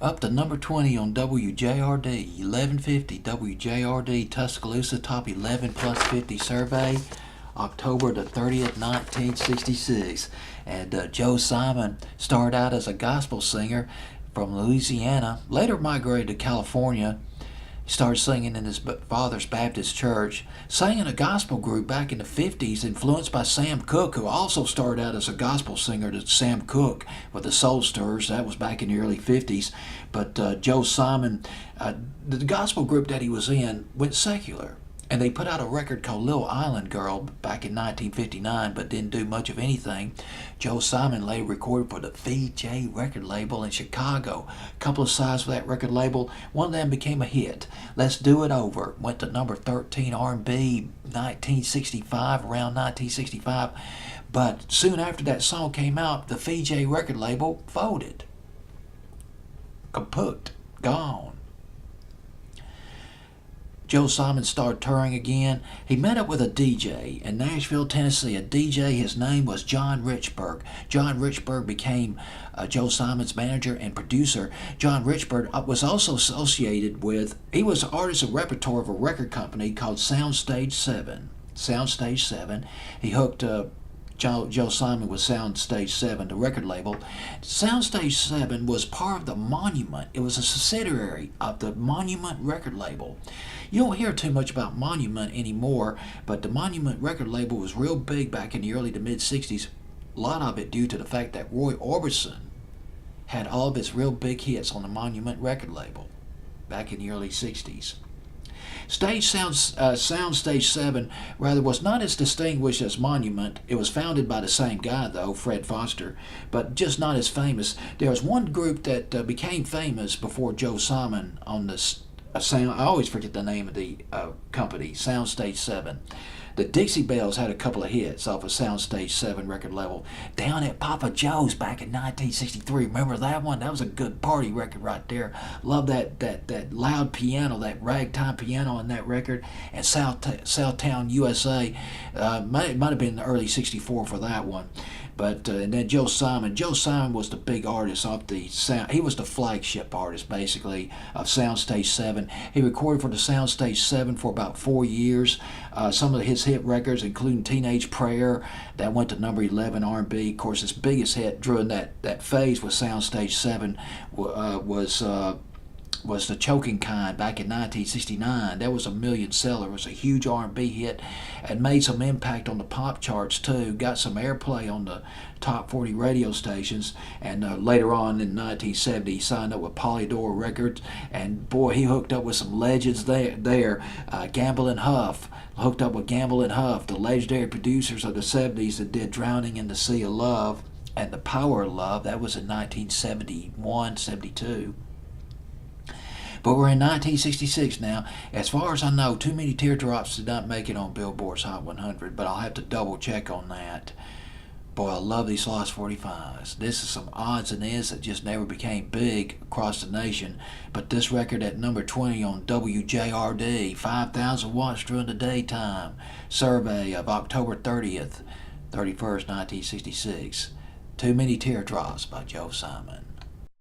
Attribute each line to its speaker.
Speaker 1: Up to number 20 on WJRD, 1150 WJRD Tuscaloosa Top 11 Plus 50 Survey, October the 30th, 1966. And Joe Simon started out as a gospel singer from Louisiana, later migrated to California. He started singing in his father's Baptist church, sang in a gospel group back in the 50s, influenced by Sam Cooke, who also started out as a gospel singer to Sam Cooke with the Soul Stirrers. That was back in the early 50s. But Joe Simon, the gospel group that he was in, went secular. And they put out a record called Little Island Girl back in 1959, but didn't do much of anything. Joe Simon later recorded for the VJ record label in Chicago. A couple of sides for that record label. One of them became a hit. Let's Do It Over went to number 13 R&B 1965, around 1965. But soon after that song came out, the VJ record label folded. Kaput. Gone. Joe Simon started touring again. He met up with a DJ in Nashville, Tennessee. A DJ, his name was John Richburg. John Richburg became Joe Simon's manager and producer. John Richburg was also associated with, he was the artist and repertoire of a record company called Soundstage 7. Soundstage 7. He hooked Joe Simon with Soundstage 7, the record label. Soundstage 7 was part of the Monument. It was a subsidiary of the Monument record label. You don't hear too much about Monument anymore, but the Monument record label was real big back in the early to mid-60s. A lot of it due to the fact that Roy Orbison had all of his real big hits on the Monument record label back in the early 60s. Soundstage 7 rather was not as distinguished as Monument. It was founded by the same guy though, Fred Foster, but just not as famous. There was one group that became famous before Joe Simon on this sound. I always forget the name of the company, Soundstage 7. The Dixie Bells had a couple of hits off of Soundstage 7 record label. Down at Papa Joe's back in 1963. Remember that one? That was a good party record right there. Love that loud piano, that ragtime piano on that record. And Southtown, USA. Might have been the early 64 for that one. But and then Joe Simon. Joe Simon was the big artist off the sound. He was the flagship artist, basically, of Soundstage 7. He recorded for the Soundstage 7 for about 4 years. Some of his hit records, including Teenage Prayer, that went to number 11 R&B. Of course, his biggest hit during that phase with Soundstage 7 was The Choking Kind back in 1969. That was a million seller. It was a huge R&B hit and made some impact on the pop charts too. Got some airplay on the top 40 radio stations. And later on in 1970, he signed up with Polydor Records. And boy, he hooked up with some legends there. Gamble and Huff. Hooked up with Gamble and Huff, the legendary producers of the 70s that did Drowning in the Sea of Love and The Power of Love. That was in 1971, 72. But we're in 1966 now. As far as I know, Too Many Teardrops did not make it on Billboard's Hot 100, but I'll have to double check on that. Boy, I love these Lost 45s. This is some odds and ends that just never became big across the nation. But this record at number 20 on WJRD, 5,000 watts during the daytime. Survey of October 31st, 1966. Too Many Teardrops by Joe Simon.